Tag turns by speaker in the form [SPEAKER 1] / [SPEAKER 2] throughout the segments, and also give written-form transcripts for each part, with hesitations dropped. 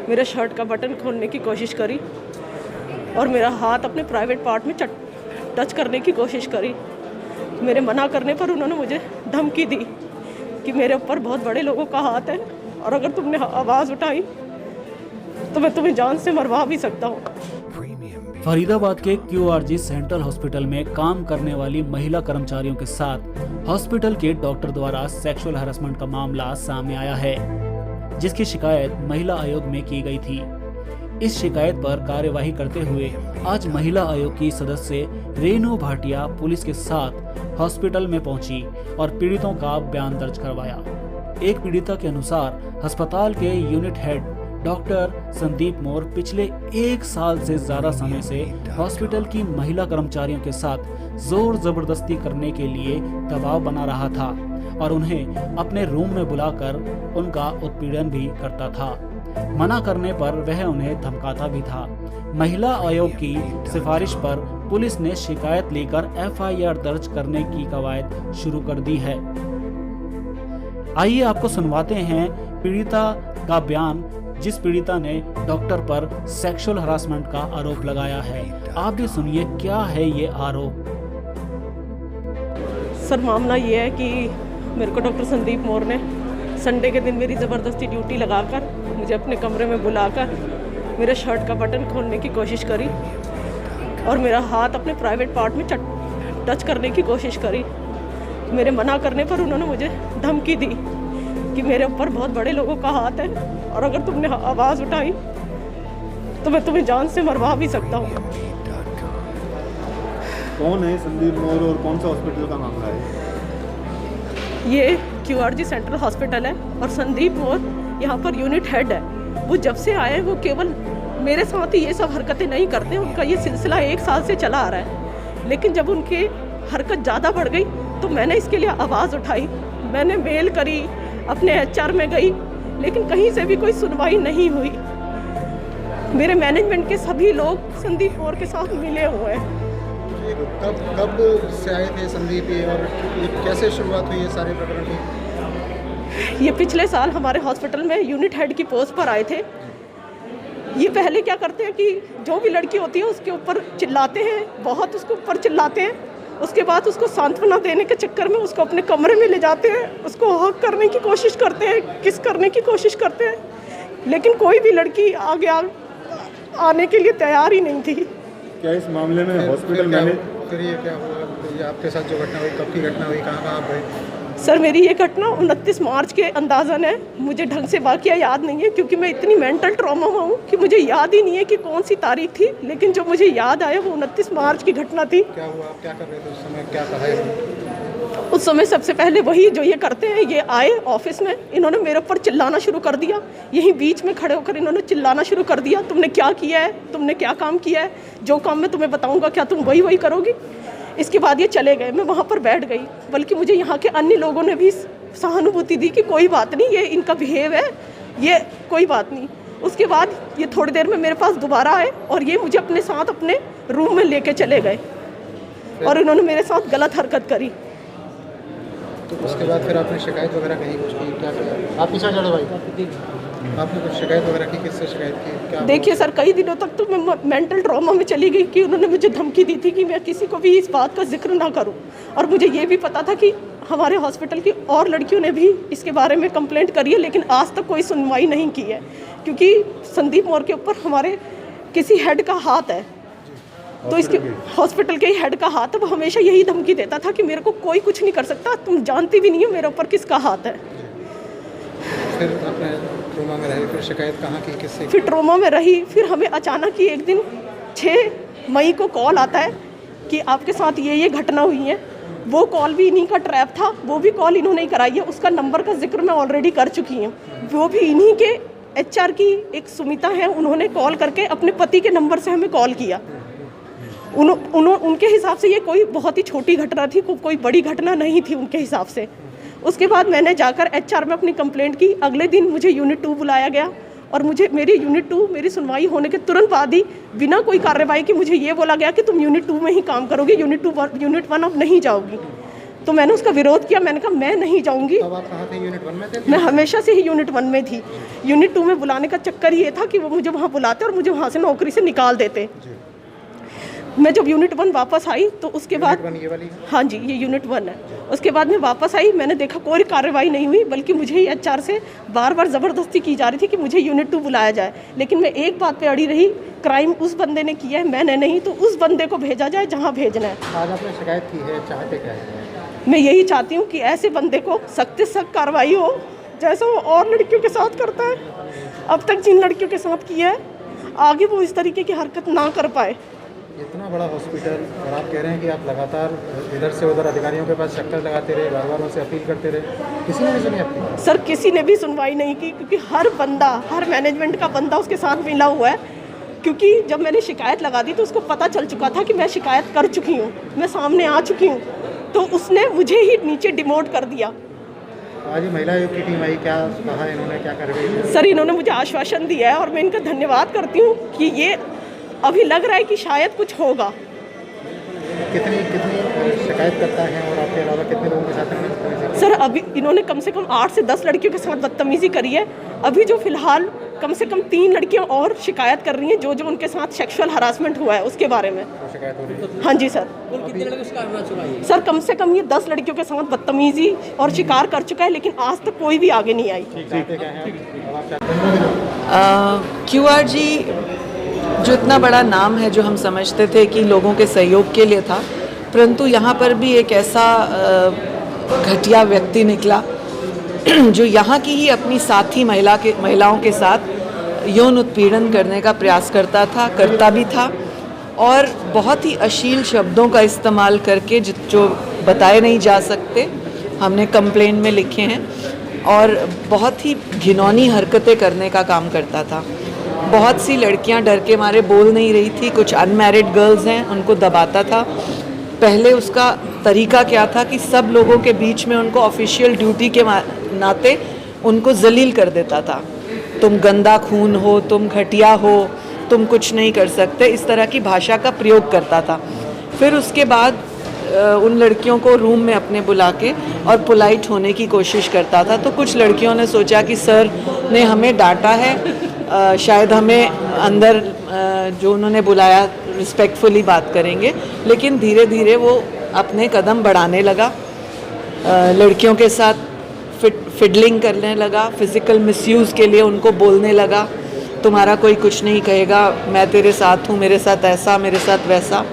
[SPEAKER 1] मेरे शर्ट का बटन खोलने की कोशिश करी और मेरा हाथ अपने प्राइवेट पार्ट में टच करने की कोशिश करी। मेरे मना करने पर उन्होंने मुझे धमकी दी कि मेरे ऊपर बहुत बड़े लोगों का हाथ है और अगर तुमने आवाज़ उठाई तो मैं तुम्हें जान से मरवा भी सकता हूँ।
[SPEAKER 2] फरीदाबाद के QRG सेंट्रल हॉस्पिटल में काम करने वाली महिला कर्मचारियों के साथ हॉस्पिटल के डॉक्टर द्वारा सेक्सुअल हैरेसमेंट का मामला सामने आया है, जिसकी शिकायत महिला आयोग में की गई थी। इस शिकायत पर कार्यवाही करते हुए आज महिला आयोग की सदस्य रेनू भाटिया पुलिस के साथ हॉस्पिटल में पहुंची और पीड़ितों का बयान दर्ज करवाया। एक पीड़िता के अनुसार अस्पताल के यूनिट हेड डॉक्टर संदीप मोर पिछले 1 साल से ज्यादा समय से हॉस्पिटल की महिला कर्मचारियों के साथ जोर जबरदस्ती करने के लिए दबाव बना रहा था और उन्हें अपने रूम में बुलाकर उनका उत्पीड़न भी करता था। मना करने पर वह उन्हें धमकाता भी था। महिला आयोग की सिफारिश पर पुलिस ने शिकायत लेकर FIR दर्ज करने की कवायद शुरू कर दी है। आइए आपको सुनवाते हैं पीड़िता का बयान, जिस पीड़िता ने डॉक्टर पर सेक्सुअल हरासमेंट का आरोप लगाया है। आप भी सुनिए क्या है ये आरोप।
[SPEAKER 1] सर, मामला ये है कि मेरे को डॉक्टर संदीप मोर ने संडे के दिन मेरी ज़बरदस्ती ड्यूटी लगाकर मुझे अपने कमरे में बुलाकर मेरे शर्ट का बटन खोलने की कोशिश करी और मेरा हाथ अपने प्राइवेट पार्ट में टच करने की कोशिश करी। मेरे मना करने पर उन्होंने मुझे धमकी दी कि मेरे ऊपर बहुत बड़े लोगों का हाथ है और अगर तुमने आवाज़ उठाई तो मैं तुम्हें जान से मरवा भी सकता हूँ।
[SPEAKER 3] कौन है संदीप मोर और कौन सा हॉस्पिटल का मामला है?
[SPEAKER 1] ये QRG सेंट्रल हॉस्पिटल है और संदीप मोर यहाँ पर यूनिट हेड है। वो जब से आए वो केवल मेरे साथ ही ये सब हरकतें नहीं करते, उनका ये सिलसिला 1 साल से चला आ रहा है। लेकिन जब उनकी हरकत ज़्यादा बढ़ गई तो मैंने इसके लिए आवाज़ उठाई, मैंने मेल करी, अपने HR में गई, लेकिन कहीं से भी कोई सुनवाई नहीं हुई। मेरे मैनेजमेंट के सभी लोग संदीप मोर के साथ मिले हुए हैं।
[SPEAKER 4] कब से आए थे संदीप ये और ये कैसे शुरुआत हुई है सारे प्रकरण की?
[SPEAKER 1] ये पिछले साल हमारे हॉस्पिटल में यूनिट हेड की पोस्ट पर आए थे। ये पहले क्या करते हैं कि जो भी लड़की होती है उसके ऊपर चिल्लाते हैं, बहुत उसके ऊपर चिल्लाते हैं। उसके बाद उसको सांत्वना देने के चक्कर में उसको अपने कमरे में ले जाते हैं, उसको हक करने की कोशिश करते हैं, किस करने की कोशिश करते हैं, लेकिन कोई भी लड़की आगे आने के लिए तैयार ही नहीं थी।
[SPEAKER 3] क्या इस मामले में हॉस्पिटल मैनेज
[SPEAKER 4] फिर ये क्या हुआ? ये आपके साथ जो घटना हुई, कब की घटना हुई, कहाँ आप गए?
[SPEAKER 1] सर, मेरी ये घटना 29 मार्च के अंदाज़न है। मुझे ढंग से वाक़या याद नहीं है क्योंकि मैं इतनी मेंटल ट्रॉमा में हूँ कि मुझे याद ही नहीं है कि कौन सी तारीख थी, लेकिन जो मुझे याद आया वो 29 मार्च की घटना थी।
[SPEAKER 4] क्या हुआ? आप क्या कर रहे थे उस समय? क्या कहा है?
[SPEAKER 1] उस समय सबसे पहले वही जो ये करते हैं, ये आए ऑफिस में, इन्होंने मेरे ऊपर चिल्लाना शुरू कर दिया। यहीं बीच में खड़े होकर इन्होंने चिल्लाना शुरू कर दिया, तुमने क्या किया है, तुमने क्या काम किया है, जो काम मैं तुम्हें बताऊँगा क्या तुम वही करोगी। इसके बाद ये चले गए, मैं वहाँ पर बैठ गई। बल्कि मुझे यहाँ के अन्य लोगों ने भी सहानुभूति दी कि कोई बात नहीं, ये इनका बिहेव है, ये कोई बात नहीं। उसके बाद ये थोड़ी देर में मेरे पास दोबारा आए और ये मुझे अपने साथ अपने रूम में लेके चले गए और इन्होंने मेरे साथ गलत हरकत करी।
[SPEAKER 4] तो उसके बाद फिर आपने शिकायत वगैरह कहीं कुछ की? क्या किया? आप पीछे चढ़े भाई, आपने कुछ शिकायत वगैरह की? किससे शिकायत की? क्या?
[SPEAKER 1] देखिए सर, कई दिनों तक तो मैं मेंटल ट्रॉमा में चली गई कि उन्होंने मुझे धमकी दी थी कि मैं किसी को भी इस बात का जिक्र ना करूं। और मुझे ये भी पता था कि हमारे हॉस्पिटल की और लड़कियों ने भी इसके बारे में कंप्लेंट करी है, लेकिन आज तक कोई सुनवाई नहीं की है क्योंकि संदीप मोर के ऊपर हमारे किसी हेड का हाथ है। तो इसके हॉस्पिटल के हेड का हाथ है, वो हमेशा यही धमकी देता था कि मेरे को कोई कुछ नहीं कर सकता, तुम जानती भी नहीं हो मेरे ऊपर किसका हाथ है।
[SPEAKER 4] फिर आपने ट्रोमा में रही, फिर शिकायत कहाँ की, किससे?
[SPEAKER 1] फिर ट्रोमा में रही। फिर हमें अचानक ही एक दिन 6 मई को कॉल आता है कि आपके साथ ये घटना हुई है। वो कॉल भी इन्हीं का ट्रैप था, वो भी कॉल इन्होंने ही कराई है। उसका नंबर का जिक्र मैं ऑलरेडी कर चुकी हूँ। वो भी इन्हीं के HR की एक सुमिता है, उन्होंने कॉल करके अपने पति के नंबर से हमें कॉल किया। उनके हिसाब से ये कोई बहुत ही छोटी घटना थी, कोई बड़ी घटना नहीं थी उनके हिसाब से। उसके बाद मैंने जाकर HR में अपनी कंप्लेंट की। अगले दिन मुझे यूनिट 2 बुलाया गया और मुझे मेरी यूनिट 2 मेरी सुनवाई होने के तुरंत बाद ही बिना कोई कार्रवाई की मुझे ये बोला गया कि तुम यूनिट 2 में ही काम करोगे, यूनिट 1 अब नहीं जाओगी। तो मैंने उसका विरोध किया, मैंने कहा मैं नहीं जाऊंगी।
[SPEAKER 4] तब आप कहाँ थे, यूनिट 1 में थे?
[SPEAKER 1] मैं हमेशा से ही यूनिट 1 में थी। यूनिट 2 में बुलाने का चक्कर ये था कि वो मुझे वहाँ बुलाते और मुझे वहाँ से नौकरी से निकाल देते। मैं जब यूनिट 1 वापस आई तो उसके बाद
[SPEAKER 4] यूनिट 1 ये वाली है?
[SPEAKER 1] हाँ जी, ये यूनिट 1 है। उसके बाद मैं वापस आई, मैंने देखा कोई कार्रवाई नहीं हुई, बल्कि मुझे ही HR से बार बार ज़बरदस्ती की जा रही थी कि मुझे यूनिट 2 बुलाया जाए। लेकिन मैं एक बात पे अड़ी रही, क्राइम उस बंदे ने किया है, मैंने नहीं, तो उस बंदे को भेजा जाए जहाँ भेजना है।
[SPEAKER 4] आज आपने शिकायत की है, चाहते क्या है?
[SPEAKER 1] मैं यही चाहती हूँ कि ऐसे बंदे को सख्त से सख्त कार्रवाई हो, जैसा वो और लड़कियों के साथ करता है। अब तक जिन लड़कियों के साथ किया है, आगे वो इस तरीके की हरकत ना कर पाए।
[SPEAKER 4] इतना बड़ा हॉस्पिटल, और आप कह रहे हैं कि आप लगातार इधर से उधर अधिकारियों के पास चक्कर लगाते रहे, बार बार उनसे अपील करते रहे, किसी ने नहीं सुनी आपकी?
[SPEAKER 1] सर किसी ने भी सुनवाई नहीं की, क्योंकि हर बंदा, हर मैनेजमेंट का बंदा उसके साथ मिला हुआ है। क्योंकि जब मैंने शिकायत लगा दी तो उसको पता चल चुका था कि मैं शिकायत कर चुकी हूँ, मैं सामने आ चुकी हूँ, तो उसने मुझे ही नीचे डिमोट कर दिया।
[SPEAKER 4] आज महिला आयोग की टीम आई, क्या कहा इन्होंने, क्या कार्रवाई?
[SPEAKER 1] सर इन्होंने मुझे आश्वासन दिया है और मैं इनका धन्यवाद करती हूँ कि ये अभी लग रहा है कि शायद कुछ होगा।
[SPEAKER 4] कितनी शिकायत करता है, और आपके अलावा कितने लोगों के साथ बदतमीजी?
[SPEAKER 1] सर अभी इन्होंने कम से कम 8 से 10 लड़कियों के साथ बदतमीजी करी है। अभी जो फिलहाल कम से कम 3 लड़कियां और शिकायत कर रही हैं, जो उनके साथ सेक्सुअल हरासमेंट हुआ है उसके बारे में।
[SPEAKER 4] तो शिकायत हो रही है?
[SPEAKER 1] हाँ जी सर।
[SPEAKER 5] कितने लड़के शिकार होना चाहिए?
[SPEAKER 1] सर कम से कम ये 10 लड़कियों के साथ बदतमीजी और शिकार कर चुका है, लेकिन आज तक कोई भी आगे नहीं आई।
[SPEAKER 4] चाहते क्या है अब आप? चाहते हैं
[SPEAKER 6] QRG जो इतना बड़ा नाम है, जो हम समझते थे कि लोगों के सहयोग के लिए था, परंतु यहाँ पर भी एक ऐसा घटिया व्यक्ति निकला जो यहाँ की ही अपनी साथी महिलाओं के साथ यौन उत्पीड़न करने का प्रयास करता भी था, और बहुत ही अश्लील शब्दों का इस्तेमाल करके जो बताए नहीं जा सकते, हमने कंप्लेन में लिखे हैं, और बहुत ही घिनौनी हरकतें करने का काम करता था। बहुत सी लड़कियां डर के मारे बोल नहीं रही थी, कुछ अनमैरिड गर्ल्स हैं, उनको दबाता था। पहले उसका तरीका क्या था कि सब लोगों के बीच में उनको ऑफिशियल ड्यूटी के नाते उनको जलील कर देता था। तुम गंदा खून हो, तुम घटिया हो, तुम कुछ नहीं कर सकते, इस तरह की भाषा का प्रयोग करता था। फिर उसके बाद उन लड़कियों को रूम में अपने बुला के और पोलाइट होने की कोशिश करता था। तो कुछ लड़कियों ने सोचा कि सर ने हमें डांटा है, शायद हमें अंदर जो उन्होंने बुलाया रिस्पेक्टफुली बात करेंगे, लेकिन धीरे धीरे वो अपने कदम बढ़ाने लगा, लड़कियों के साथ फिडलिंग करने लगा, फिज़िकल मिसयूज़ के लिए उनको बोलने लगा, तुम्हारा कोई कुछ नहीं कहेगा, मैं तेरे साथ हूँ, मेरे साथ ऐसा, मेरे साथ वैसा।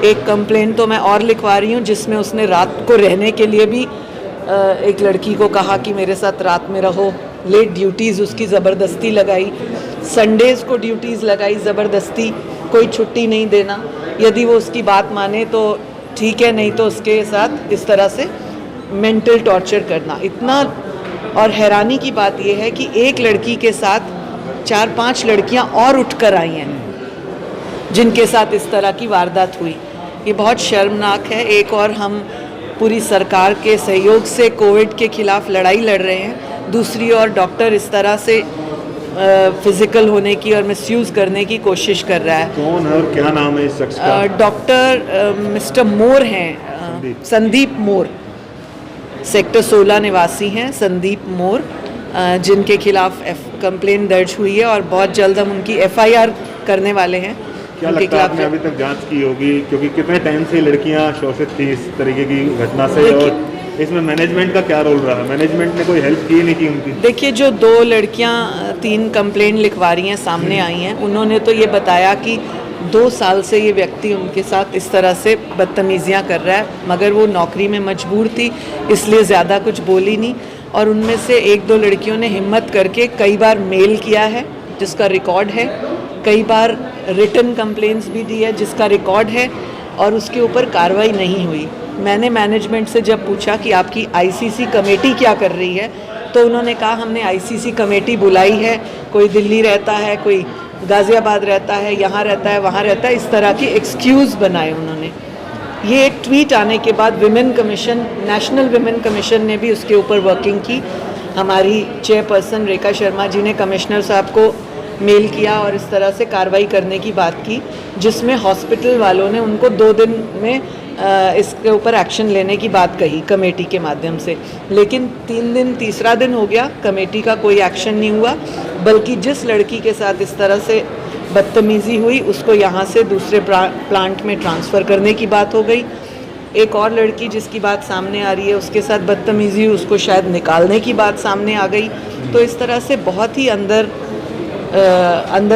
[SPEAKER 6] एक कंप्लेंट तो मैं और लिखवा रही हूँ जिसमें उसने रात को रहने के लिए भी एक लड़की को कहा कि मेरे साथ रात में रहो, लेट ड्यूटीज़ उसकी ज़बरदस्ती लगाई, संडेज़ को ड्यूटीज़ लगाई ज़बरदस्ती, कोई छुट्टी नहीं देना, यदि वो उसकी बात माने तो ठीक है, नहीं तो उसके साथ इस तरह से मेंटल टॉर्चर करना। इतना, और हैरानी की बात यह है कि एक लड़की के साथ 4-5 लड़कियां और उठकर आई हैं जिनके साथ इस तरह की वारदात हुई। ये बहुत शर्मनाक है। एक और हम पूरी सरकार के सहयोग से कोविड के खिलाफ लड़ाई लड़ रहे हैं, दूसरी ओर डॉक्टर इस तरह से फिजिकल होने की और मिसयूज़ करने की कोशिश कर रहा है।
[SPEAKER 3] कौन है और क्या नाम है इस शख्स का?
[SPEAKER 6] डॉक्टर मिस्टर मोर हैं, संदीप मोर, सेक्टर 16 निवासी हैं संदीप मोर, जिनके खिलाफ कंप्लेन दर्ज हुई है और बहुत जल्द हम उनकी FIR करने वाले हैं।
[SPEAKER 3] क्या लगता है आपने अभी तक जांच की होगी, क्योंकि कितने टाइम से लड़कियां शोषित थी इस तरीके की घटना से, और इसमें मैनेजमेंट का क्या रोल रहा? मैनेजमेंट ने कोई हेल्प की नहीं की उनकी? देखिए,
[SPEAKER 6] जो 2 लड़कियां 3 कंप्लेन लिखवा रही हैं सामने आई हैं, उन्होंने तो ये बताया कि 2 साल से ये व्यक्ति उनके साथ इस तरह से बदतमीजियां कर रहा है, मगर वो नौकरी में मजबूर थी इसलिए ज़्यादा कुछ बोली नहीं। और उनमें से 1-2 लड़कियों ने हिम्मत करके कई बार मेल किया है जिसका रिकॉर्ड है, कई बार रिटन कंप्लेंट्स भी दी है जिसका रिकॉर्ड है, और उसके ऊपर कार्रवाई नहीं हुई। मैंने मैनेजमेंट से जब पूछा कि आपकी ICC कमेटी क्या कर रही है, तो उन्होंने कहा हमने ICC कमेटी बुलाई है, कोई दिल्ली रहता है, कोई गाज़ियाबाद रहता है, यहाँ रहता है, वहाँ रहता है, इस तरह की एक्सक्यूज़ बनाए उन्होंने। ये एक ट्वीट आने के बाद women commission, national women commission ने भी उसके ऊपर वर्किंग की। हमारी चेयरपर्सन रेखा शर्मा जी ने कमिश्नर साहब को मेल किया और इस तरह से कार्रवाई करने की बात की, जिसमें हॉस्पिटल वालों ने उनको 2 दिन में इसके ऊपर एक्शन लेने की बात कही कमेटी के माध्यम से। लेकिन 3 दिन, तीसरा दिन हो गया, कमेटी का कोई एक्शन नहीं हुआ, बल्कि जिस लड़की के साथ इस तरह से बदतमीज़ी हुई उसको यहाँ से दूसरे प्लांट में ट्रांसफ़र करने की बात हो गई। एक और लड़की जिसकी बात सामने आ रही है, उसके साथ बदतमीज़ी हुई, उसको शायद निकालने की बात सामने आ गई। तो इस तरह से बहुत ही अंदर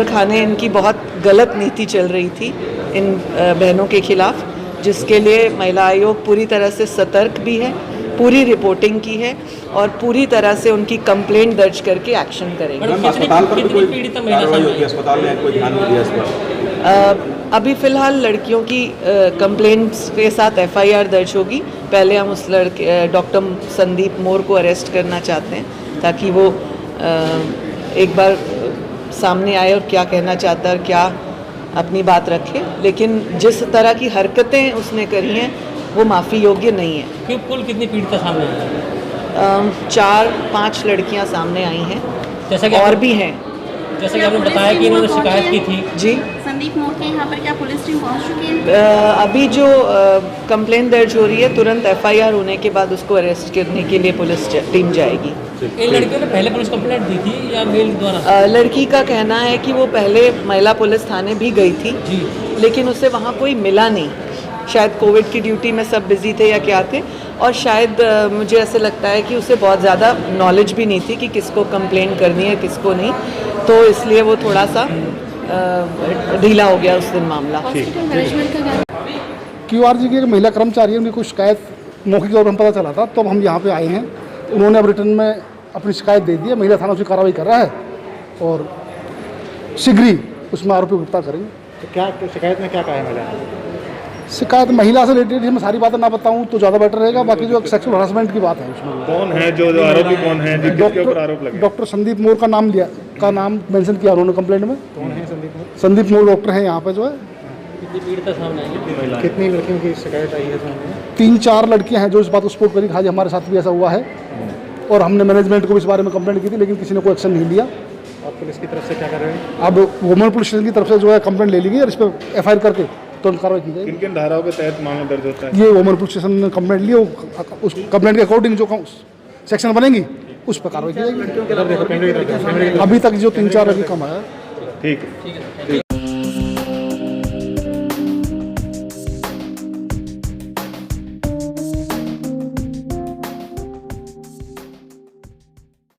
[SPEAKER 6] खाने इनकी बहुत गलत नीति चल रही थी इन बहनों के खिलाफ, जिसके लिए महिला आयोग पूरी तरह से सतर्क भी है, पूरी रिपोर्टिंग की है और पूरी तरह से उनकी कंप्लेंट दर्ज करके एक्शन करेंगे।
[SPEAKER 5] मैडम, अस्पताल पर कोई पीड़ित महिला सामने
[SPEAKER 7] अस्पताल में कोई ध्यान नहीं दिया इस पर?
[SPEAKER 6] अभी फ़िलहाल लड़कियों की कंप्लेंट्स के साथ एफआईआर दर्ज होगी। पहले हम उस लड़के डॉक्टर संदीप मोर को अरेस्ट करना चाहते हैं, ताकि वो एक बार सामने आए और क्या कहना चाहता है और क्या अपनी बात रखे। लेकिन जिस तरह की हरकतें उसने करी हैं वो माफ़ी योग्य नहीं है।
[SPEAKER 5] क्यों कुल कितनी पीड़िता सामने आई है?
[SPEAKER 6] 4-5 लड़कियां सामने आई हैं,
[SPEAKER 5] जैसा कि
[SPEAKER 6] और भी हैं।
[SPEAKER 5] जैसा कि आपने बताया कि इन्होंने शिकायत की थी।
[SPEAKER 6] जी,
[SPEAKER 8] संदीप मोर के यहाँ पर क्या पुलिस टीम पहुँच चुकी है?
[SPEAKER 6] अभी जो कंप्लेंट दर्ज हो रही है, तुरंत एफआईआर होने के बाद उसको अरेस्ट करने के लिए पुलिस टीम जाएगी।
[SPEAKER 5] इन लड़कियों ने पहले पुलिस कंप्लेंट दी थी या मेल द्वारा?
[SPEAKER 6] लड़की का कहना है कि वो पहले महिला पुलिस थाने भी गई थी,
[SPEAKER 5] जी,
[SPEAKER 6] लेकिन उसे वहाँ कोई मिला नहीं। शायद कोविड की ड्यूटी में सब बिजी थे या क्या थे, और शायद मुझे ऐसे लगता है कि उसे बहुत ज़्यादा नॉलेज भी नहीं थी कि किसको कंप्लेन करनी है किसको नहीं, तो इसलिए वो थोड़ा सा ढीला हो गया उस दिन मामला।
[SPEAKER 8] हॉस्पिटल मैनेजमेंट का क्या?
[SPEAKER 4] QRG की एक महिला कर्मचारी है, उनकी कुछ शिकायत मौखिक तौर पर पता चला था, तो हम यहाँ पे आए हैं। उन्होंने अब रिटर्न में अपनी शिकायत दे दी है, महिला थाना उसकी कार्रवाई कर रहा है और शीघ्र ही उसमें आरोपी गिरफ्तार करेंगे।
[SPEAKER 9] तो क्या शिकायत में क्या कहा है महिला?
[SPEAKER 4] शिकायत महिला से रिलेटेड मैं सारी बातें ना बताऊं तो ज़्यादा बेटर रहेगा। बाकी जो सेक्सुअल हरासमेंट की बात है उसमें
[SPEAKER 3] कौन है जो आरोपी, कौन है जिसके ऊपर आरोप लगे?
[SPEAKER 4] डॉक्टर संदीप मोर का नाम मेंशन किया उन्होंने कंप्लेंट में।
[SPEAKER 9] कौन है संदीप मोर?
[SPEAKER 4] संदीप मोर डॉक्टर हैं यहाँ पे जो है।
[SPEAKER 5] कितनी पीड़िता सामने आई है?
[SPEAKER 9] कितनी लड़कियों की शिकायत आई है सामने?
[SPEAKER 4] 3-4 लड़कियां हैं जो इस बात को सपोर्ट करी। आज हमारे साथ भी ऐसा हुआ है और हमने मैनेजमेंट को इस बारे में कंप्लेंट की थी, लेकिन किसी ने कोई एक्शन नहीं लिया।
[SPEAKER 9] आप पुलिस की तरफ से क्या कर रहे हैं?
[SPEAKER 4] अब वुमेन पुलिस स्टेशन की तरफ से जो है कंप्लेंट ले ली गई और इस पर एफआईआर करके तुरंत कार्रवाई की जाएगी।
[SPEAKER 3] किन किन धाराओं के तहत मामला दर्ज होता है?
[SPEAKER 4] ये वुमेन पुलिस स्टेशन ने कंप्लेंट ली, उस कंप्लेंट के अकॉर्डिंग जो सेक्शन बनेंगी उस पर कार्रवाई की जाएगी। अभी तक जो 3-4 लड़की कम आया।
[SPEAKER 3] ठीक है।